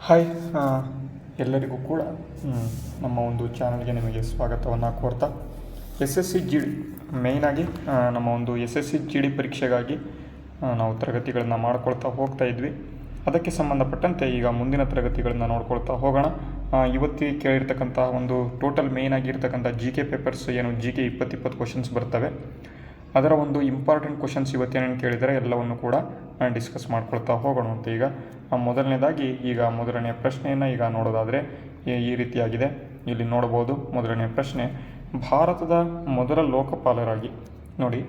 Hi ಆ, ಎಲ್ಲರಿಗೂ ಕೂಡ ನಮ್ಮ ಒಂದು ಚಾನಲ್ಗೆ ನಿಮಗೆ ಸ್ವಾಗತವನ್ನು ಕೋರ್ತಾ S S C G D ಮೇಯ್ನಾಗಿ ನಮ್ಮ ಒಂದು S S C G D ಪರೀಕ್ಷೆಗಾಗಿ ನಾವು ತರಗತಿಗಳನ್ನು ಮಾಡ್ಕೊಳ್ತಾ ಹೋಗ್ತಾ ಇದ್ವಿ. ಅದಕ್ಕೆ ಸಂಬಂಧಪಟ್ಟಂತೆ ಈಗ ಮುಂದಿನ ತರಗತಿಗಳನ್ನು ನೋಡ್ಕೊಳ್ತಾ ಹೋಗೋಣ. ಇವತ್ತಿಗೆ ಕೇಳಿರ್ತಕ್ಕಂಥ ಒಂದು ಟೋಟಲ್ ಮೇಯ್ನ್ ಆಗಿರ್ತಕ್ಕಂಥ ಜಿ ಕೆ ಪೇಪರ್ಸ್ ಏನು ಜಿ ಕೆ 20 ಕ್ವಶನ್ಸ್ ಬರ್ತವೆ, ಅದರ ಒಂದು ಇಂಪಾರ್ಟೆಂಟ್ ಕ್ವಶನ್ಸ್ ಇವತ್ತೇನೇನು ಕೇಳಿದರೆ ಎಲ್ಲವನ್ನು ಕೂಡ ಡಿಸ್ಕಸ್ ಮಾಡ್ಕೊಳ್ತಾ ಹೋಗೋಣ ಅಂತ. ಈಗ ಮೊದಲನೇದಾಗಿ ಈಗ ಮೊದಲನೆಯ ಪ್ರಶ್ನೆಯನ್ನು ಈಗ ನೋಡೋದಾದರೆ ಈ ರೀತಿಯಾಗಿದೆ. ಇಲ್ಲಿ ನೋಡ್ಬೋದು ಮೊದಲನೆಯ ಪ್ರಶ್ನೆ, ಭಾರತದ ಮೊದಲ ಲೋಕಪಾಲರಾಗಿ ನೋಡಿ,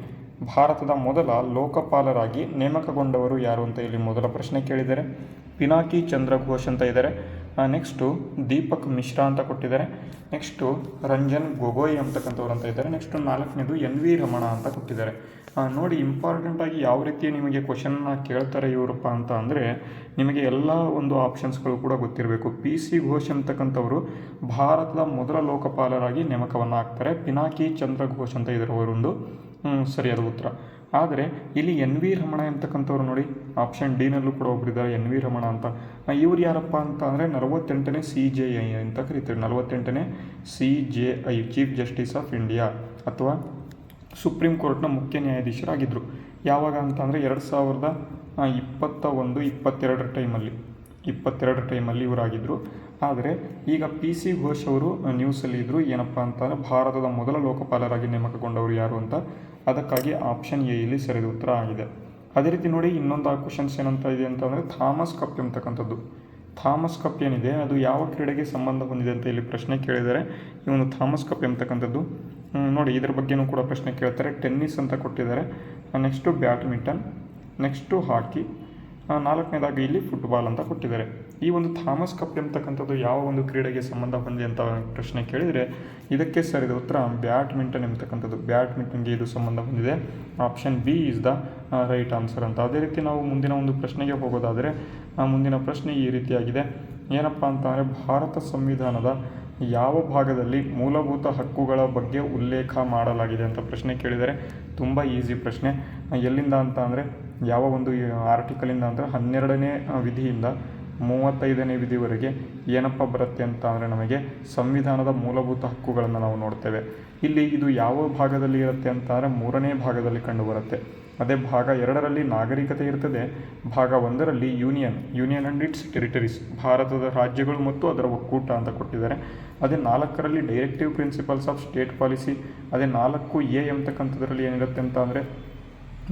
ಭಾರತದ ಮೊದಲ ಲೋಕಪಾಲರಾಗಿ ನೇಮಕಗೊಂಡವರು ಯಾರು ಅಂತ ಇಲ್ಲಿ ಮೊದಲ ಪ್ರಶ್ನೆ ಕೇಳಿದ್ದಾರೆ. ಪಿನಾಕಿ ಚಂದ್ರ ಘೋಷ್ ಅಂತ ಇದ್ದಾರೆ. ನೆಕ್ಸ್ಟು ದೀಪಕ್ ಮಿಶ್ರಾ ಅಂತ ಕೊಟ್ಟಿದ್ದಾರೆ. ನೆಕ್ಸ್ಟು ರಂಜನ್ ಗೊಗೊಯ್ ಅಂತಕ್ಕಂಥವ್ರು ಅಂತ ಇದ್ದಾರೆ. ನೆಕ್ಸ್ಟು 4ನೇದು ಎನ್ ವಿ ರಮಣ ಅಂತ ಕೊಟ್ಟಿದ್ದಾರೆ. ನೋಡಿ, ಇಂಪಾರ್ಟೆಂಟಾಗಿ ಯಾವ ರೀತಿ ನಿಮಗೆ ಕ್ವಶನ್ನ ಕೇಳ್ತಾರೆ ಇವರಪ್ಪ ಅಂತ ಅಂದರೆ, ನಿಮಗೆ ಎಲ್ಲ ಒಂದು ಆಪ್ಷನ್ಸ್ಗಳು ಕೂಡ ಗೊತ್ತಿರಬೇಕು. ಪಿ ಸಿ ಘೋಷ್ ಅಂತಕ್ಕಂಥವರು ಭಾರತದ ಮೊದಲ ಲೋಕಪಾಲರಾಗಿ ನೇಮಕವನ್ನು ಆಗ್ತಾರೆ. ಪಿನಾಕಿ ಚಂದ್ರ ಘೋಷ್ ಅಂತ ಇದರವರೊಂದು ಸರಿಯಾದ ಉತ್ತರ. ಆದರೆ ಇಲ್ಲಿ ಎನ್ ವಿ ರಮಣ ಅಂತಕ್ಕಂಥವ್ರು ನೋಡಿ, ಆಪ್ಷನ್ ಡಿನಲ್ಲೂ ಕೂಡ ಒಬ್ಬರಿದ್ದಾರೆ ಎನ್ ವಿ ರಮಣ ಅಂತ. ಇವ್ರು ಯಾರಪ್ಪ ಅಂತ ಅಂದರೆ 48ನೇ CJI ಅಂತ ಕರೀತಾರೆ. 48ನೇ CJI chief justice of India ಅಥವಾ ಸುಪ್ರೀಂ ಕೋರ್ಟ್ನ ಮುಖ್ಯ ನ್ಯಾಯಾಧೀಶರಾಗಿದ್ದರು. ಯಾವಾಗ ಅಂತ ಅಂದರೆ 2021-22 ಟೈಮಲ್ಲಿ ಇವರಾಗಿದ್ದರು. ಆದರೆ ಈಗ ಪಿ ಸಿ ಘೋಷ್ ಅವರು ನ್ಯೂಸಲ್ಲಿ ಇದ್ದರು. ಏನಪ್ಪ ಅಂತಂದರೆ ಭಾರತದ ಮೊದಲ ಲೋಕಪಾಲರಾಗಿ ನೇಮಕಗೊಂಡವರು ಯಾರು ಅಂತ. ಅದಕ್ಕಾಗಿ ಆಪ್ಷನ್ ಎ ಇಲ್ಲಿ ಸರಿಯಾದ ಉತ್ತರ ಆಗಿದೆ. ಅದೇ ರೀತಿ ನೋಡಿ, ಇನ್ನೊಂದು ಕ್ವಶನ್ಸ್ ಏನಂತ ಇದೆ ಅಂತಂದರೆ ಥಾಮಸ್ ಕಪ್ ಎಂಬತಕ್ಕಂಥದ್ದು. ಥಾಮಸ್ ಕಪ್ ಏನಿದೆ ಅದು ಯಾವ ಕ್ರೀಡೆಗೆ ಸಂಬಂಧ ಹೊಂದಿದೆ ಅಂತ ಇಲ್ಲಿ ಪ್ರಶ್ನೆ ಕೇಳಿದ್ದಾರೆ. ಈ ಒಂದು ಥಾಮಸ್ ಕಪ್ ಎಂಬತಕ್ಕಂಥದ್ದು ನೋಡಿ, ಇದ್ರ ಬಗ್ಗೆನೂ ಕೂಡ ಪ್ರಶ್ನೆ ಕೇಳ್ತಾರೆ. ಟೆನ್ನಿಸ್ ಅಂತ ಕೊಟ್ಟಿದ್ದಾರೆ. ನೆಕ್ಸ್ಟು ಬ್ಯಾಡ್ಮಿಂಟನ್, ನೆಕ್ಸ್ಟು ಹಾಕಿ, 4ನೇದಾಗಿ ಇಲ್ಲಿ ಫುಟ್ಬಾಲ್ ಅಂತ ಕೊಟ್ಟಿದ್ದಾರೆ. ಈ ಒಂದು ಥಾಮಸ್ ಕಪ್ ಎಂಬತಕ್ಕಂಥದ್ದು ಯಾವ ಒಂದು ಕ್ರೀಡೆಗೆ ಸಂಬಂಧ ಹೊಂದಿದೆ ಅಂತ ಪ್ರಶ್ನೆ ಕೇಳಿದರೆ ಇದಕ್ಕೆ ಸರಿದ ಉತ್ತರ ಬ್ಯಾಡ್ಮಿಂಟನ್ ಎಂಬತಕ್ಕಂಥದ್ದು. ಬ್ಯಾಡ್ಮಿಂಟನ್ಗೆ ಇದು ಸಂಬಂಧ ಹೊಂದಿದೆ. Option B is the right answer ಅಂತ. ಅದೇ ರೀತಿ ನಾವು ಮುಂದಿನ ಒಂದು ಪ್ರಶ್ನೆಗೆ ಹೋಗೋದಾದರೆ ಮುಂದಿನ ಪ್ರಶ್ನೆ ಈ ರೀತಿಯಾಗಿದೆ. ಏನಪ್ಪ ಅಂತಂದರೆ ಭಾರತ ಸಂವಿಧಾನದ ಯಾವ ಭಾಗದಲ್ಲಿ ಮೂಲಭೂತ ಹಕ್ಕುಗಳ ಬಗ್ಗೆ ಉಲ್ಲೇಖ ಮಾಡಲಾಗಿದೆ ಅಂತ ಪ್ರಶ್ನೆ ಕೇಳಿದರೆ ತುಂಬ ಈಸಿ ಪ್ರಶ್ನೆ. ಎಲ್ಲಿಂದ ಅಂತ ಅಂದರೆ ಯಾವ ಒಂದು ಆರ್ಟಿಕಲಿಂದ ಅಂದರೆ 12ನೇ ವಿಧಿಯಿಂದ 35ನೇ ವಿಧಿವರೆಗೆ ಏನಪ್ಪ ಬರುತ್ತೆ ಅಂತ ಅಂದರೆ ನಮಗೆ ಸಂವಿಧಾನದ ಮೂಲಭೂತ ಹಕ್ಕುಗಳನ್ನು ನಾವು ನೋಡ್ತೇವೆ. ಇಲ್ಲಿ ಇದು ಯಾವ ಭಾಗದಲ್ಲಿ ಇರುತ್ತೆ ಅಂತ ಅಂದರೆ 3ನೇ ಭಾಗದಲ್ಲಿ ಕಂಡುಬರುತ್ತೆ. ಅದೇ ಭಾಗ 2ರಲ್ಲಿ ನಾಗರಿಕತೆ ಇರ್ತದೆ. ಭಾಗ 1ರಲ್ಲಿ ಯೂನಿಯನ್ ಆ್ಯಂಡ್ ಇಟ್ಸ್ ಟೆರಿಟರೀಸ್, ಭಾರತದ ರಾಜ್ಯಗಳು ಮತ್ತು ಅದರ ಒಕ್ಕೂಟ ಅಂತ ಕೊಟ್ಟಿದ್ದಾರೆ. ಅದೇ 4ರಲ್ಲಿ directive principles of state policy. ಅದೇ 4A ಎಂಬತಕ್ಕಂಥದ್ರಲ್ಲಿ ಏನಿರುತ್ತೆ ಅಂತ ಅಂದರೆ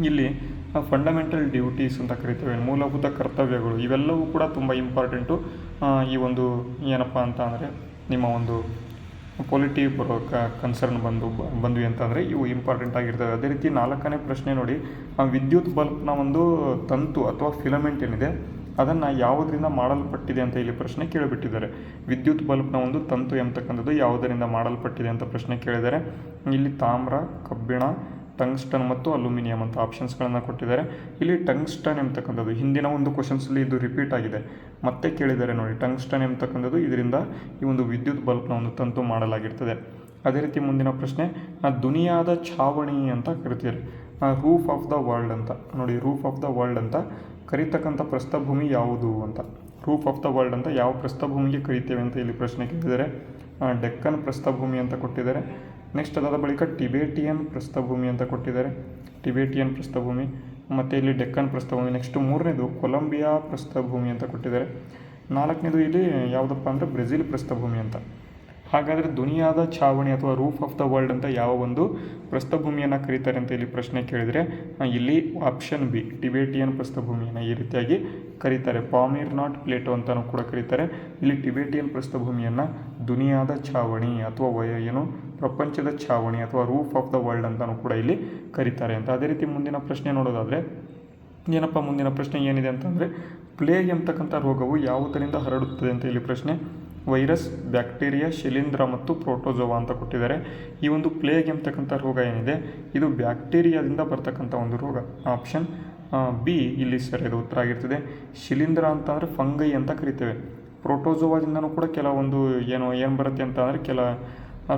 ಇಲ್ಲಿ ಫಂಡಮೆಂಟಲ್ ಡ್ಯೂಟೀಸ್ ಅಂತ ಕರಿತೇವೆ, ಮೂಲಭೂತ ಕರ್ತವ್ಯಗಳು. ಇವೆಲ್ಲವೂ ಕೂಡ ತುಂಬ ಇಂಪಾರ್ಟೆಂಟು. ಈ ಒಂದು ಏನಪ್ಪ ಅಂತ ಅಂದರೆ ನಿಮ್ಮ ಒಂದು ಪೊಲಿಟಿ ಬರೋ ಕನ್ಸರ್ನ್ ಬಂದ್ವಿ ಅಂತಂದರೆ ಇವು ಇಂಪಾರ್ಟೆಂಟ್ ಆಗಿರ್ತವೆ. ಅದೇ ರೀತಿ 4ನೇ ಪ್ರಶ್ನೆ ನೋಡಿ, ವಿದ್ಯುತ್ ಬಲ್ಬ್ನ ಒಂದು ತಂತು ಅಥವಾ ಫಿಲಮೆಂಟ್ ಏನಿದೆ ಅದನ್ನು ಯಾವುದರಿಂದ ಮಾಡಲ್ಪಟ್ಟಿದೆ ಅಂತ ಇಲ್ಲಿ ಪ್ರಶ್ನೆ ಕೇಳಿಬಿಟ್ಟಿದ್ದಾರೆ. ವಿದ್ಯುತ್ ಬಲ್ಬ್ನ ಒಂದು ತಂತು ಎಂಬತಕ್ಕಂಥದ್ದು ಯಾವುದರಿಂದ ಮಾಡಲ್ಪಟ್ಟಿದೆ ಅಂತ ಪ್ರಶ್ನೆ ಕೇಳಿದ್ದಾರೆ. ಇಲ್ಲಿ ತಾಮ್ರ, ಕಬ್ಬಿಣ, ಟಂಗ್ಸ್ಟನ್ ಮತ್ತು ಅಲ್ಯೂಮಿನಿಯಂ ಅಂತ ಆಪ್ಷನ್ಸ್ಗಳನ್ನು ಕೊಟ್ಟಿದ್ದಾರೆ. ಇಲ್ಲಿ ಟಂಗ್ಸ್ಟನ್ ಎಂಬತಕ್ಕಂಥದ್ದು ಹಿಂದಿನ ಒಂದು ಕ್ವಶನ್ಸಲ್ಲಿ ಇದು ರಿಪೀಟ್ ಆಗಿದೆ, ಮತ್ತೆ ಕೇಳಿದ್ದಾರೆ ನೋಡಿ. ಟಂಗ್ಸ್ಟನ್ ಎಂಬತಕ್ಕಂಥದ್ದು ಇದರಿಂದ ಈ ಒಂದು ವಿದ್ಯುತ್ ಬಲ್ಬ್ನ ಒಂದು ತಂತು ಮಾಡಲಾಗಿರ್ತದೆ. ಅದೇ ರೀತಿ ಮುಂದಿನ ಪ್ರಶ್ನೆ, ದುನಿಯಾದ ಛಾವಣಿ ಅಂತ ಕರಿತೀರಿ, ರೂಫ್ ಆಫ್ ದ ವರ್ಲ್ಡ್ ಅಂತ ನೋಡಿ. ರೂಫ್ ಆಫ್ ದ ವರ್ಲ್ಡ್ ಅಂತ ಕರೀತಕ್ಕಂಥ ಪ್ರಸ್ಥಭೂಮಿ ಯಾವುದು ಅಂತ. ರೂಫ್ ಆಫ್ ದ ವರ್ಲ್ಡ್ ಅಂತ ಯಾವ ಪ್ರಸ್ಥಭೂಮಿಗೆ ಕರಿತೇವೆ ಅಂತ ಇಲ್ಲಿ ಪ್ರಶ್ನೆ ಕೇಳಿದ್ದಾರೆ. ಡೆಕ್ಕನ್ ಪ್ರಸ್ಥಭೂಮಿ ಅಂತ ಕೊಟ್ಟಿದ್ದಾರೆ. ನೆಕ್ಸ್ಟ್ ಅದಾದ ಬಳಿಕ ಟಿಬೇಟಿಯನ್ ಪ್ರಸ್ಥಭೂಮಿ ಅಂತ ಕೊಟ್ಟಿದ್ದಾರೆ. ಟಿಬೇಟಿಯನ್ ಪ್ರಸ್ಥಭೂಮಿ ಮತ್ತು ಇಲ್ಲಿ ಡೆಕ್ಕನ್ ಪ್ರಸ್ಥಭೂಮಿ. ನೆಕ್ಸ್ಟ್ 3ನೇದು ಕೊಲಂಬಿಯಾ ಪ್ರಸ್ಥಭೂಮಿ ಅಂತ ಕೊಟ್ಟಿದ್ದಾರೆ. 4ನೇದು ಇಲ್ಲಿ ಯಾವುದಪ್ಪ ಅಂದರೆ ಬ್ರೆಜಿಲ್ ಪ್ರಸ್ಥಭೂಮಿ ಅಂತ. ಹಾಗಾದರೆ ದುನಿಯಾದ ಛಾವಣಿ ಅಥವಾ ರೂಫ್ ಆಫ್ ದ ವರ್ಲ್ಡ್ ಅಂತ ಯಾವ ಒಂದು ಪ್ರಸ್ಥಭೂಮಿಯನ್ನು ಕರೀತಾರೆ ಅಂತ ಇಲ್ಲಿ ಪ್ರಶ್ನೆ ಕೇಳಿದರೆ ಇಲ್ಲಿ ಆಪ್ಷನ್ ಬಿ ಟಿಬೇಟಿಯನ್ ಪ್ರಸ್ಥಭೂಮಿಯನ್ನು ಈ ರೀತಿಯಾಗಿ ಕರೀತಾರೆ. ಪಾಮಿರ್ ನಾಟ್ ಪ್ಲೇಟೋ ಅಂತಲೂ ಕೂಡ ಕರೀತಾರೆ. ಇಲ್ಲಿ ಟಿಬೇಟಿಯನ್ ಪ್ರಸ್ಥಭೂಮಿಯನ್ನು ದುನಿಯಾದ ಛಾವಣಿ ಅಥವಾ ಏನು ಪ್ರಪಂಚದ ಛಾವಣಿ ಅಥವಾ ರೂಫ್ ಆಫ್ ದ ವರ್ಲ್ಡ್ ಅಂತಲೂ ಕೂಡ ಇಲ್ಲಿ ಕರೀತಾರೆ ಅಂತ. ಅದೇ ರೀತಿ ಮುಂದಿನ ಪ್ರಶ್ನೆ ನೋಡೋದಾದರೆ ಏನಪ್ಪ ಮುಂದಿನ ಪ್ರಶ್ನೆ ಏನಿದೆ ಅಂತಂದರೆ ಪ್ಲೇಗ್ ಎಂಬತಕ್ಕಂಥ ರೋಗವು ಯಾವುದರಿಂದ ಹರಡುತ್ತದೆ ಅಂತ ಇಲ್ಲಿ ಪ್ರಶ್ನೆ. ವೈರಸ್, ಬ್ಯಾಕ್ಟೀರಿಯಾ, ಶಿಲೀಂಧ್ರ ಮತ್ತು ಪ್ರೋಟೋಜೋವಾ ಅಂತ ಕೊಟ್ಟಿದ್ದಾರೆ. ಈ ಒಂದು ಪ್ಲೇಗ್ ಎಂಬತಕ್ಕಂಥ ರೋಗ ಏನಿದೆ ಇದು ಬ್ಯಾಕ್ಟೀರಿಯಾದಿಂದ ಬರ್ತಕ್ಕಂಥ ಒಂದು ರೋಗ. ಆಪ್ಷನ್ ಬಿ ಇಲ್ಲಿ ಸರಿಯಾದ ಉತ್ತರ ಆಗಿರ್ತದೆ. ಶಿಲೀಂಧ್ರ ಅಂತಂದರೆ ಫಂಗೈ ಅಂತ ಕರಿತೇವೆ. ಪ್ರೋಟೋಜೋವಾದಿಂದನೂ ಕೂಡ ಕೆಲವೊಂದು ಏನು ಬರುತ್ತೆ ಅಂತ ಅಂದರೆ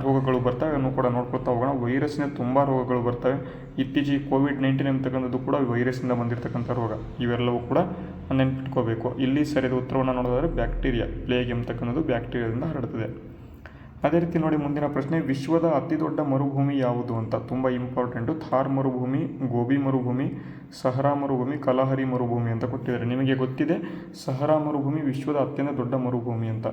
ರೋಗಗಳು ಬರ್ತವೆ, ಅನ್ನು ಕೂಡ ನೋಡ್ಕೊಳ್ತಾ ಹೋಗೋಣ. ವೈರಸ್ಸಿನ ತುಂಬ ರೋಗಗಳು ಬರ್ತವೆ. ಇತ್ತೀಚೆಗೆ ಕೋವಿಡ್-19 ಅಂತಕ್ಕಂಥದ್ದು ಕೂಡ ವೈರಸ್ಸಿಂದ ಬಂದಿರತಕ್ಕಂಥ ರೋಗ. ಇವೆಲ್ಲವೂ ಕೂಡ ನೆನಪಿಟ್ಕೋಬೇಕು. ಇಲ್ಲಿ ಸರಿಯಾದ ಉತ್ತರವನ್ನು ನೋಡೋದಾದರೆ ಬ್ಯಾಕ್ಟೀರಿಯಾ, ಪ್ಲೇಗ್ ಎಂಬತಕ್ಕಂಥದ್ದು ಬ್ಯಾಕ್ಟೀರಿಯಾದಿಂದ ಹರಡುತ್ತದೆ. ಅದೇ ರೀತಿ ನೋಡಿ ಮುಂದಿನ ಪ್ರಶ್ನೆ, ವಿಶ್ವದ ಅತಿ ದೊಡ್ಡ ಮರುಭೂಮಿ ಯಾವುದು ಅಂತ ತುಂಬ ಇಂಪಾರ್ಟೆಂಟು. ಥಾರ್ ಮರುಭೂಮಿ, ಗೋಬಿ ಮರುಭೂಮಿ, ಸಹರಾ ಮರುಭೂಮಿ, ಕಲಹರಿ ಮರುಭೂಮಿ ಅಂತ ಕೊಟ್ಟಿದ್ದಾರೆ. ನಿಮಗೆ ಗೊತ್ತಿದೆ ಸಹರಾ ಮರುಭೂಮಿ ವಿಶ್ವದ ಅತ್ಯಂತ ದೊಡ್ಡ ಮರುಭೂಮಿ ಅಂತ.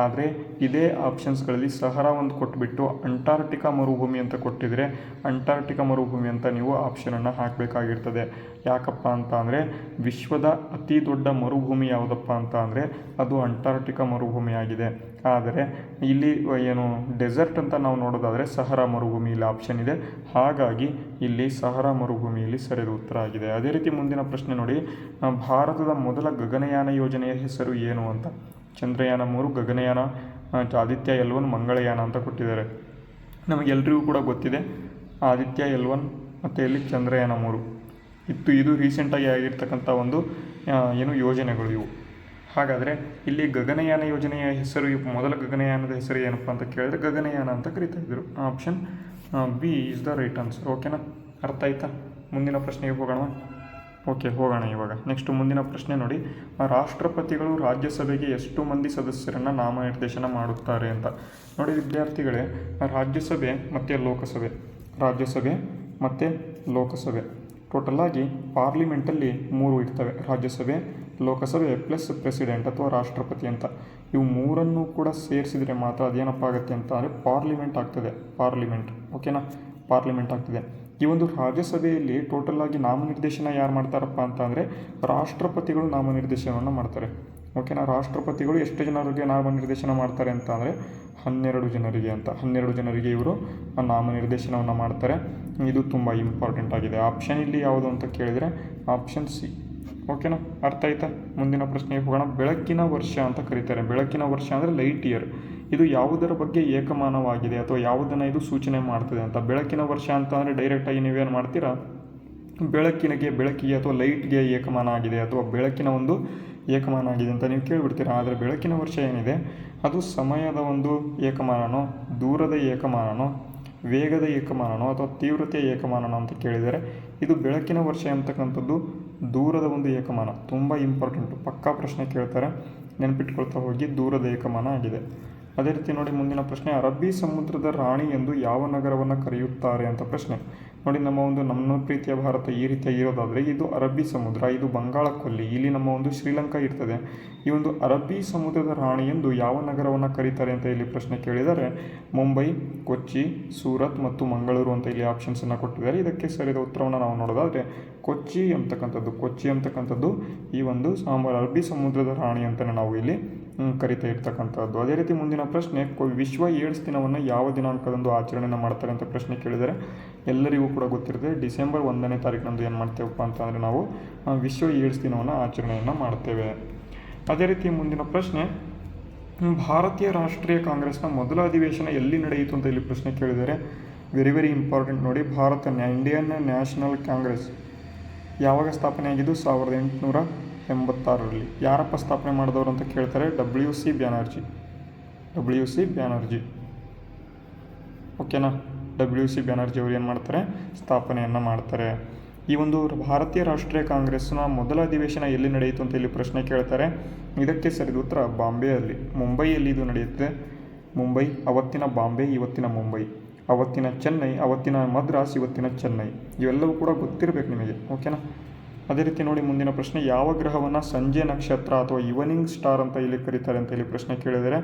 ಆದರೆ ಇದೇ ಆಪ್ಷನ್ಸ್ಗಳಲ್ಲಿ ಸಹರಾ ಒಂದು ಕೊಟ್ಬಿಟ್ಟು ಅಂಟಾರ್ಟಿಕಾ ಮರುಭೂಮಿ ಅಂತ ಕೊಟ್ಟಿದ್ರೆ ಅಂಟಾರ್ಟಿಕಾ ಮರುಭೂಮಿ ಅಂತ ನೀವು ಆಪ್ಷನನ್ನು ಹಾಕಬೇಕಾಗಿರ್ತದೆ. ಯಾಕಪ್ಪ ಅಂತ ಅಂದರೆ ವಿಶ್ವದ ಅತಿ ದೊಡ್ಡ ಮರುಭೂಮಿ ಯಾವುದಪ್ಪ ಅಂತ ಅಂದರೆ ಅದು ಅಂಟಾರ್ಟಿಕಾ ಮರುಭೂಮಿ ಆಗಿದೆ. ಆದರೆ ಇಲ್ಲಿ ಏನು ಡೆಸರ್ಟ್ ಅಂತ ನಾವು ನೋಡೋದಾದರೆ ಸಹರಾ ಮರುಭೂಮಿ ಇಲ್ಲಿ ಆಪ್ಷನ್ ಇದೆ. ಹಾಗಾಗಿ ಇಲ್ಲಿ ಸಹರಾ ಮರುಭೂಮಿಯಲ್ಲಿ ಸರಿಯಾದ ಉತ್ತರ ಆಗಿದೆ. ಅದೇ ರೀತಿ ಮುಂದಿನ ಪ್ರಶ್ನೆ ನೋಡಿ, ಭಾರತದ ಮೊದಲ ಗಗನಯಾನ ಯೋಜನೆಯ ಹೆಸರು ಏನು ಅಂತ. ಚಂದ್ರಯಾನ 3, ಗಗನಯಾನ, ಆದಿತ್ಯ L1, ಮಂಗಳಯಾನ ಅಂತ ಕೊಟ್ಟಿದ್ದಾರೆ. ನಮಗೆಲ್ಲರಿಗೂ ಕೂಡ ಗೊತ್ತಿದೆ ಆದಿತ್ಯ L1 ಮತ್ತು ಇಲ್ಲಿ ಚಂದ್ರಯಾನ 3 ಇದು ರೀಸೆಂಟಾಗಿ ಆಗಿರ್ತಕ್ಕಂಥ ಒಂದು ಯೋಜನೆಗಳು ಇವು. ಹಾಗಾದರೆ ಇಲ್ಲಿ ಗಗನಯಾನ ಯೋಜನೆಯ ಹೆಸರು, ಮೊದಲ ಗಗನಯಾನದ ಹೆಸರು ಏನಪ್ಪ ಅಂತ ಕೇಳಿದ್ರೆ ಗಗನಯಾನ ಅಂತ ಕರಿತಾ ಇದ್ರು. Option B is the right answer. ಓಕೆನಾ, ಅರ್ಥ ಆಯ್ತಾ? ಮುಂದಿನ ಪ್ರಶ್ನೆಗೆ ಹೋಗೋಣ. ಹೋಗೋಣ ಇವಾಗ. ನೆಕ್ಸ್ಟ್ ಮುಂದಿನ ಪ್ರಶ್ನೆ ನೋಡಿ, ರಾಷ್ಟ್ರಪತಿಗಳು ರಾಜ್ಯಸಭೆಗೆ ಎಷ್ಟು ಮಂದಿ ಸದಸ್ಯರನ್ನು ನಾಮನಿರ್ದೇಶನ ಮಾಡುತ್ತಾರೆ ಅಂತ. ನೋಡಿ ವಿದ್ಯಾರ್ಥಿಗಳೇ, ರಾಜ್ಯಸಭೆ ಮತ್ತು ಲೋಕಸಭೆ ಟೋಟಲಾಗಿ ಪಾರ್ಲಿಮೆಂಟಲ್ಲಿ 3 ಇರ್ತವೆ. ರಾಜ್ಯಸಭೆ, ಲೋಕಸಭೆ ಪ್ಲಸ್ ಪ್ರೆಸಿಡೆಂಟ್ ಅಥವಾ ರಾಷ್ಟ್ರಪತಿ ಅಂತ. ಇವು 3 ಕೂಡ ಸೇರಿಸಿದರೆ ಮಾತ್ರ ಅದೇನಪ್ಪ ಆಗುತ್ತೆ ಅಂತ ಅಂದರೆ ಪಾರ್ಲಿಮೆಂಟ್ ಆಗ್ತದೆ. ಓಕೆನಾ, ಪಾರ್ಲಿಮೆಂಟ್ ಆಗ್ತದೆ. ಈ ಒಂದು ರಾಜ್ಯಸಭೆಯಲ್ಲಿ ಟೋಟಲಾಗಿ ನಾಮನಿರ್ದೇಶನ ಯಾರು ಮಾಡ್ತಾರಪ್ಪ ಅಂತ ಅಂದರೆ ರಾಷ್ಟ್ರಪತಿಗಳು ನಾಮನಿರ್ದೇಶನವನ್ನು ಮಾಡ್ತಾರೆ. ಓಕೆನಾ, ರಾಷ್ಟ್ರಪತಿಗಳು ಎಷ್ಟು ಜನರಿಗೆ ನಾಮನಿರ್ದೇಶನ ಮಾಡ್ತಾರೆ ಅಂತ ಅಂದರೆ 12 ಜನರಿಗೆ ಅಂತ. 12 ಜನರಿಗೆ ಇವರು ನಾಮನಿರ್ದೇಶನವನ್ನು ಮಾಡ್ತಾರೆ. ಇದು ತುಂಬ ಇಂಪಾರ್ಟೆಂಟ್ ಆಗಿದೆ. ಆಪ್ಷನ್ ಇಲ್ಲಿ ಯಾವುದು ಅಂತ ಕೇಳಿದರೆ ಆಪ್ಷನ್ ಸಿ. ಓಕೆನಾ, ಅರ್ಥ ಆಯ್ತಾ? ಮುಂದಿನ ಪ್ರಶ್ನೆಗೆ ಹೋಗೋಣ. ಬೆಳಕಿನ ವರ್ಷ ಅಂತ ಕರೀತಾರೆ. ಬೆಳಕಿನ ವರ್ಷ ಅಂದರೆ ಲೈಟ್ ಇಯರ್. ಇದು ಯಾವುದರ ಬಗ್ಗೆ ಏಕಮಾನವಾಗಿದೆ ಅಥವಾ ಯಾವುದನ್ನು ಇದು ಸೂಚನೆ ಮಾಡ್ತದೆ ಅಂತ. ಬೆಳಕಿನ ವರ್ಷ ಅಂತ ಅಂದರೆ ಡೈರೆಕ್ಟಾಗಿ ನೀವೇನು ಮಾಡ್ತೀರಾ, ಬೆಳಕಿಗೆ ಅಥವಾ ಲೈಟ್ಗೆ ಏಕಮಾನ ಆಗಿದೆ ಅಥವಾ ಬೆಳಕಿನ ಒಂದು ಏಕಮಾನ ಆಗಿದೆ ಅಂತ ನೀವು ಕೇಳಿಬಿಡ್ತೀರಾ. ಆದರೆ ಬೆಳಕಿನ ವರ್ಷ ಏನಿದೆ ಅದು ಸಮಯದ ಒಂದು ಏಕಮಾನನೋ, ದೂರದ ಏಕಮಾನನೋ, ವೇಗದ ಏಕಮಾನನೋ ಅಥವಾ ತೀವ್ರತೆಯ ಏಕಮಾನನೋ ಅಂತ ಕೇಳಿದರೆ ಇದು ಬೆಳಕಿನ ವರ್ಷ ಅಂತಕ್ಕಂಥದ್ದು ದೂರದ ಒಂದು ಏಕಮಾನ. ತುಂಬ ಇಂಪಾರ್ಟೆಂಟು, ಪಕ್ಕಾ ಪ್ರಶ್ನೆ ಕೇಳ್ತಾರೆ, ನೆನಪಿಟ್ಕೊಳ್ತಾ ಹೋಗಿ. ದೂರದ ಏಕಮಾನ ಆಗಿದೆ. ಅದೇ ರೀತಿ ನೋಡಿ ಮುಂದಿನ ಪ್ರಶ್ನೆ, ಅರಬ್ಬಿ ಸಮುದ್ರದ ರಾಣಿ ಎಂದು ಯಾವ ನಗರವನ್ನು ಕರೆಯುತ್ತಾರೆ ಅಂತ ಪ್ರಶ್ನೆ. ನೋಡಿ ನಮ್ಮ ಪ್ರೀತಿಯ ಭಾರತ ಈ ರೀತಿಯಾಗಿ ಇರೋದಾದರೆ ಇದು ಅರಬ್ಬಿ ಸಮುದ್ರ, ಇದು ಬಂಗಾಳ ಕೊಲ್ಲಿ, ಇಲ್ಲಿ ನಮ್ಮ ಒಂದು ಶ್ರೀಲಂಕಾ ಇರ್ತದೆ. ಈ ಒಂದು ಅರಬ್ಬಿ ಸಮುದ್ರದ ರಾಣಿ ಎಂದು ಯಾವ ನಗರವನ್ನು ಕರೀತಾರೆ ಅಂತ ಇಲ್ಲಿ ಪ್ರಶ್ನೆ ಕೇಳಿದರೆ ಮುಂಬೈ, ಕೊಚ್ಚಿ, ಸೂರತ್ ಮತ್ತು ಮಂಗಳೂರು ಅಂತ ಇಲ್ಲಿ ಆಪ್ಷನ್ಸನ್ನು ಕೊಟ್ಟಿದ್ದಾರೆ. ಇದಕ್ಕೆ ಸರಿಯಾದ ಉತ್ತರವನ್ನು ನಾವು ನೋಡೋದಾದರೆ ಕೊಚ್ಚಿ ಅಂತಕ್ಕಂಥದ್ದು ಈ ಒಂದು ಅರಬ್ಬಿ ಸಮುದ್ರದ ರಾಣಿ ಅಂತಲೇ ನಾವು ಇಲ್ಲಿ ಕರಿತಾ ಇರ್ತಕ್ಕಂಥದ್ದು. ಅದೇ ರೀತಿ ಮುಂದಿನ ಪ್ರಶ್ನೆ, ವಿಶ್ವ ಏಡ್ಸ್ ದಿನವನ್ನು ಯಾವ ದಿನಾಂಕದಂದು ಆಚರಣೆಯನ್ನು ಮಾಡ್ತಾರೆ ಅಂತ ಪ್ರಶ್ನೆ ಕೇಳಿದರೆ ಎಲ್ಲರಿಗೂ ಕೂಡ ಗೊತ್ತಿರುತ್ತೆ. ಡಿಸೆಂಬರ್ 1ನೇ ತಾರೀಕಿನಂದು ಏನು ಮಾಡ್ತೇವಪ್ಪ ಅಂತಂದರೆ ನಾವು ವಿಶ್ವ ಏಡ್ಸ್ ದಿನವನ್ನು ಆಚರಣೆಯನ್ನು ಮಾಡ್ತೇವೆ. ಅದೇ ರೀತಿ ಮುಂದಿನ ಪ್ರಶ್ನೆ, ಭಾರತೀಯ ರಾಷ್ಟ್ರೀಯ ಕಾಂಗ್ರೆಸ್ನ ಮೊದಲ ಅಧಿವೇಶನ ಎಲ್ಲಿ ನಡೆಯಿತು ಅಂತ ಇಲ್ಲಿ ಪ್ರಶ್ನೆ ಕೇಳಿದರೆ ವೆರಿ ಇಂಪಾರ್ಟೆಂಟ್ ನೋಡಿ. ಇಂಡಿಯನ್ ನ್ಯಾಷನಲ್ ಕಾಂಗ್ರೆಸ್ ಯಾವಾಗ ಸ್ಥಾಪನೆ ಆಗಿದ್ದು 1886ರಲ್ಲಿ. ಯಾರಪ್ಪ ಸ್ಥಾಪನೆ ಮಾಡಿದವರು ಅಂತ ಕೇಳ್ತಾರೆ, WC ಬ್ಯಾನರ್ಜಿ. ಓಕೆನಾ, WC ಬ್ಯಾನರ್ಜಿ ಅವರು ಏನು ಮಾಡ್ತಾರೆ, ಸ್ಥಾಪನೆಯನ್ನು ಮಾಡ್ತಾರೆ. ಈ ಒಂದು ಭಾರತೀಯ ರಾಷ್ಟ್ರೀಯ ಕಾಂಗ್ರೆಸ್ನ ಮೊದಲ ಅಧಿವೇಶನ ಎಲ್ಲಿ ನಡೆಯಿತು ಅಂತ ಇಲ್ಲಿ ಪ್ರಶ್ನೆ ಕೇಳ್ತಾರೆ. ಇದಕ್ಕೆ ಸರಿದ ಉತ್ತರ ಮುಂಬೈಯಲ್ಲಿ ಇದು ನಡೆಯುತ್ತೆ. ಮುಂಬೈ, ಅವತ್ತಿನ ಬಾಂಬೆ, ಇವತ್ತಿನ ಮುಂಬೈ, ಅವತ್ತಿನ ಚೆನ್ನೈ, ಅವತ್ತಿನ ಮದ್ರಾಸ್, ಇವತ್ತಿನ ಚೆನ್ನೈ. ಇವೆಲ್ಲವೂ ಕೂಡ ಗೊತ್ತಿರಬೇಕು ನಿಮಗೆ. ಓಕೆನಾ. ಅದೇ ರೀತಿ ನೋಡಿ ಮುಂದಿನ ಪ್ರಶ್ನೆ, ಯಾವ ಗ್ರಹವನ್ನು ಸಂಜೆ ನಕ್ಷತ್ರ ಅಥವಾ ಈವನಿಂಗ್ ಸ್ಟಾರ್ ಅಂತ ಇಲ್ಲಿ ಕರೀತಾರೆ ಅಂತ ಇಲ್ಲಿ ಪ್ರಶ್ನೆ ಕೇಳಿದರೆ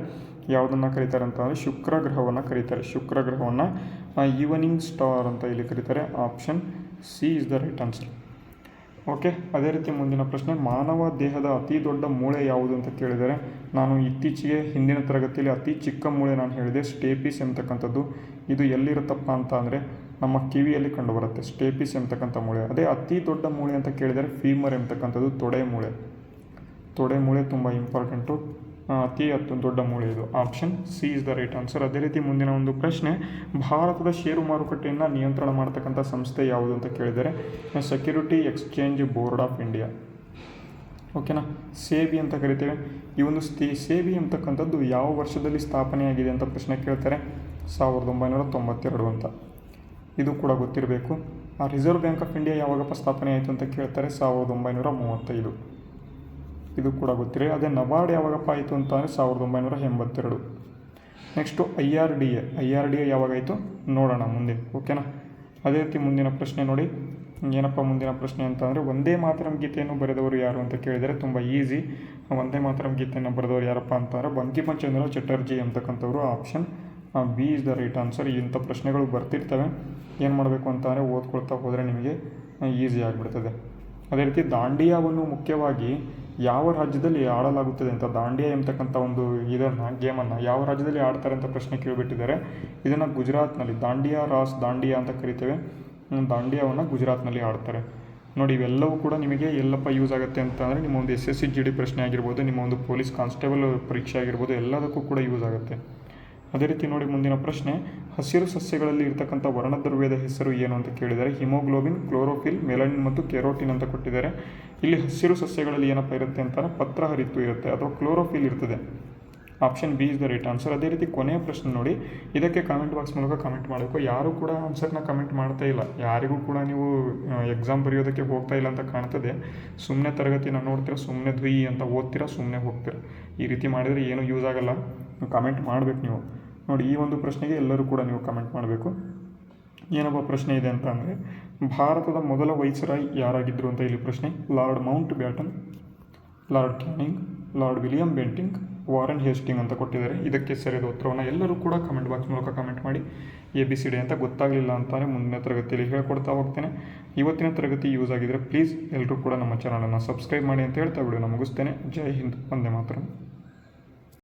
ಯಾವುದನ್ನು ಕರೀತಾರೆ ಅಂತ ಅಂದರೆ ಶುಕ್ರ ಗ್ರಹವನ್ನು ಕರೀತಾರೆ. ಶುಕ್ರ ಗ್ರಹವನ್ನು ಈವನಿಂಗ್ ಸ್ಟಾರ್ ಅಂತ ಇಲ್ಲಿ ಕರೀತಾರೆ. Option C is the right answer. Okay. ಅದೇ ರೀತಿ ಮುಂದಿನ ಪ್ರಶ್ನೆ, ಮಾನವ ದೇಹದ ಅತಿ ದೊಡ್ಡ ಮೂಳೆ ಯಾವುದು ಅಂತ ಕೇಳಿದರೆ ನಾನು ಇತ್ತೀಚೆಗೆ ಹಿಂದಿನ ತರಗತಿಯಲ್ಲಿ ಅತಿ ಚಿಕ್ಕ ಮೂಳೆ ನಾನು ಹೇಳಿದೆ, ಸ್ಟೇಪಿಸ್ ಎಂಬತಕ್ಕಂಥದ್ದು. ಇದು ಎಲ್ಲಿರುತ್ತಪ್ಪ ಅಂತ ಅಂದರೆ ನಮ್ಮ ಕಿವಿಯಲ್ಲಿ ಕಂಡುಬರುತ್ತೆ, ಸ್ಟೇಪಿಸ್ ಎಂಬತಕ್ಕಂಥ ಮೂಳೆ. ಅದೇ ಅತಿ ದೊಡ್ಡ ಮೂಳೆ ಅಂತ ಕೇಳಿದರೆ ಫೀಮರ್ ಎಂಬತಕ್ಕಂಥದ್ದು, ತೊಡೆ ಮೂಳೆ ತುಂಬ ಇಂಪಾರ್ಟೆಂಟು. ಅತಿ ದೊಡ್ಡ ಮೂಳೆ ಇದು. Option C is the right answer. ಅದೇ ರೀತಿ ಮುಂದಿನ ಒಂದು ಪ್ರಶ್ನೆ, ಭಾರತದ ಷೇರು ಮಾರುಕಟ್ಟೆಯನ್ನು ನಿಯಂತ್ರಣ ಮಾಡ್ತಕ್ಕಂಥ ಸಂಸ್ಥೆ ಯಾವುದು ಅಂತ ಕೇಳಿದರೆ security exchange board of India. ಓಕೆನಾ, ಸೇಬಿ ಅಂತ ಕರಿತೇವೆ. ಈ ಒಂದು ಸೇಬಿ ಅಂತಕ್ಕಂಥದ್ದು ಯಾವ ವರ್ಷದಲ್ಲಿ ಸ್ಥಾಪನೆಯಾಗಿದೆ ಅಂತ ಪ್ರಶ್ನೆ ಕೇಳ್ತಾರೆ. 1992 ಅಂತ. ಇದು ಕೂಡ ಗೊತ್ತಿರಬೇಕು. ರಿಸರ್ವ್ ಬ್ಯಾಂಕ್ ಆಫ್ ಇಂಡಿಯಾ ಯಾವಾಗಪ್ಪ ಸ್ಥಾಪನೆ ಆಯಿತು ಅಂತ ಕೇಳ್ತಾರೆ, 1935. ಇದು ಕೂಡ ಗೊತ್ತಿರಿ. ಅದೇ ನಬಾರ್ಡ್ ಯಾವಾಗಪ್ಪ ಆಯಿತು ಅಂತಂದರೆ 1982. ನೆಕ್ಸ್ಟು IRDA ಯಾವಾಗಾಯಿತು ನೋಡೋಣ ಮುಂದೆ, ಓಕೆನಾ. ಅದೇ ರೀತಿ ಮುಂದಿನ ಪ್ರಶ್ನೆ ನೋಡಿ, ಏನಪ್ಪ ಮುಂದಿನ ಪ್ರಶ್ನೆ ಅಂತಂದರೆ, ವಂದೇ ಮಾತರಂ ಗೀತೆಯನ್ನು ಬರೆದವರು ಯಾರು ಅಂತ ಕೇಳಿದರೆ ತುಂಬ ಈಸಿ. ವಂದೇ ಮಾತರಂ ಗೀತೆಯನ್ನು ಬರೆದವರು ಯಾರಪ್ಪ ಅಂತಂದರೆ ಬಂಕಿಂಚಂದ್ರ ಚಟರ್ಜಿ ಅಂತಕ್ಕಂಥವ್ರು. Option B is the right answer. ಇಂಥ ಪ್ರಶ್ನೆಗಳು ಬರ್ತಿರ್ತವೆ, ಏನು ಮಾಡಬೇಕು ಅಂತಂದರೆ ಓದ್ಕೊಳ್ತಾ ಹೋದರೆ ನಿಮಗೆ ಈಸಿ ಆಗಿಬಿಡ್ತದೆ. ಅದೇ ರೀತಿ ದಾಂಡಿಯಾವನ್ನು ಮುಖ್ಯವಾಗಿ ಯಾವ ರಾಜ್ಯದಲ್ಲಿ ಆಡಲಾಗುತ್ತದೆ ಅಂತ, ದಾಂಡಿಯಾ ಎಂಬತಕ್ಕಂಥ ಒಂದು ಗೇಮನ್ನು ಯಾವ ರಾಜ್ಯದಲ್ಲಿ ಆಡ್ತಾರೆ ಅಂತ ಪ್ರಶ್ನೆ ಕೇಳಿಬಿಟ್ಟಿದ್ದಾರೆ. ಇದನ್ನು ಗುಜರಾತ್ನಲ್ಲಿ ದಾಂಡಿಯಾ ಅಂತ ಕರಿತೇವೆ. ದಾಂಡಿಯಾವನ್ನು ಗುಜರಾತ್ನಲ್ಲಿ ಆಡ್ತಾರೆ ನೋಡಿ. ಇವೆಲ್ಲವೂ ಕೂಡ ನಿಮಗೆ ಎಲ್ಲಪ್ಪ ಯೂಸ್ ಆಗುತ್ತೆ ಅಂತಂದರೆ, ನಿಮ್ಮ ಒಂದು SSC GD ಪ್ರಶ್ನೆ ಆಗಿರ್ಬೋದು, ನಿಮ್ಮ ಒಂದು ಪೊಲೀಸ್ ಕಾನ್ಸ್ಟೇಬಲ್ ಪರೀಕ್ಷೆ ಆಗಿರ್ಬೋದು, ಎಲ್ಲದಕ್ಕೂ ಕೂಡ ಯೂಸ್ ಆಗುತ್ತೆ. ಅದೇ ರೀತಿ ನೋಡಿ ಮುಂದಿನ ಪ್ರಶ್ನೆ, ಹಸಿರು ಸಸ್ಯಗಳಲ್ಲಿ ಇರತಕ್ಕಂಥ ವರ್ಣದ್ರವ್ಯದ ಹೆಸರು ಏನು ಅಂತ ಕೇಳಿದರೆ ಹಿಮೋಗ್ಲೋಬಿನ್, ಕ್ಲೋರೋಫಿಲ್, ಮೆಲನಿನ್ ಮತ್ತು ಕೆರೋಟಿನ್ ಅಂತ ಕೊಟ್ಟಿದ್ದಾರೆ. ಇಲ್ಲಿ ಹಸಿರು ಸಸ್ಯಗಳಲ್ಲಿ ಏನಪ್ಪ ಇರುತ್ತೆ ಅಂತಾರೆ, ಪತ್ರಹರಿತ್ತು ಇರುತ್ತೆ ಅಥವಾ ಕ್ಲೋರೋಫಿಲ್ ಇರ್ತದೆ. Option B is the right answer. ಅದೇ ರೀತಿ ಕೊನೆಯ ಪ್ರಶ್ನೆ ನೋಡಿ, ಇದಕ್ಕೆ ಕಾಮೆಂಟ್ ಬಾಕ್ಸ್ ಮೂಲಕ ಕಮೆಂಟ್ ಮಾಡಬೇಕು. ಯಾರೂ ಕೂಡ ಆನ್ಸರ್ನ ಕಮೆಂಟ್ ಮಾಡ್ತಾ ಇಲ್ಲ, ಯಾರಿಗೂ ಕೂಡ ನೀವು ಎಕ್ಸಾಮ್ ಬರೆಯೋದಕ್ಕೆ ಹೋಗ್ತಾ ಇಲ್ಲ ಅಂತ ಕಾಣ್ತದೆ. ಸುಮ್ಮನೆ ತರಗತಿನ ನೋಡ್ತೀರಾ, ಸುಮ್ಮನೆ ಧ್ವಯಿ ಅಂತ ಓದ್ತೀರಾ, ಸುಮ್ಮನೆ ಹೋಗ್ತೀರಾ. ಈ ರೀತಿ ಮಾಡಿದರೆ ಏನೂ ಯೂಸ್ ಆಗಲ್ಲ. ಕಮೆಂಟ್ ಮಾಡಬೇಕು ನೀವು ನೋಡಿ. ಈ ಒಂದು ಪ್ರಶ್ನೆಗೆ ಎಲ್ಲರೂ ಕೂಡ ನೀವು ಕಮೆಂಟ್ ಮಾಡಬೇಕು. ಏನಪ್ಪ ಪ್ರಶ್ನೆ ಇದೆ ಅಂತ ಅಂದರೆ, ಭಾರತದ ಮೊದಲ ವೈಸ್ರಾಯ್ ಯಾರಾಗಿದ್ದರು ಅಂತ ಇಲ್ಲಿ ಪ್ರಶ್ನೆ. Lord Mount baton, lord canning, lord William Bentinck, Warren Hastings ಅಂತ ಕೊಟ್ಟಿದ್ದಾರೆ. ಇದಕ್ಕೆ ಸರಿಯಾದ ಉತ್ತರವನ್ನು ಎಲ್ಲರೂ ಕೂಡ ಕಮೆಂಟ್ ಬಾಕ್ಸ್ ಮೂಲಕ ಕಮೆಂಟ್ ಮಾಡಿ. ABCD ಅಂತ ಗೊತ್ತಾಗಲಿಲ್ಲ ಅಂತಾನೆ ಮುಂದಿನ ತರಗತಿಯಲ್ಲಿ ಹೇಳ್ಕೊಡ್ತಾ ಹೋಗ್ತೇನೆ. ಇವತ್ತಿನ ತರಗತಿ ಯೂಸ್ ಆಗಿದ್ದರೆ ಪ್ಲೀಸ್ ಎಲ್ಲರೂ ಕೂಡ ನಮ್ಮ ಚಾನಲನ್ನು ಸಬ್ಸ್ಕ್ರೈಬ್ ಮಾಡಿ ಅಂತ ಹೇಳ್ತಾ ವಿಡಿಯೋನ ಮುಗಿಸ್ತೇನೆ. ಜೈ ಹಿಂದ್, ವಂದೇ ಮಾತರಂ.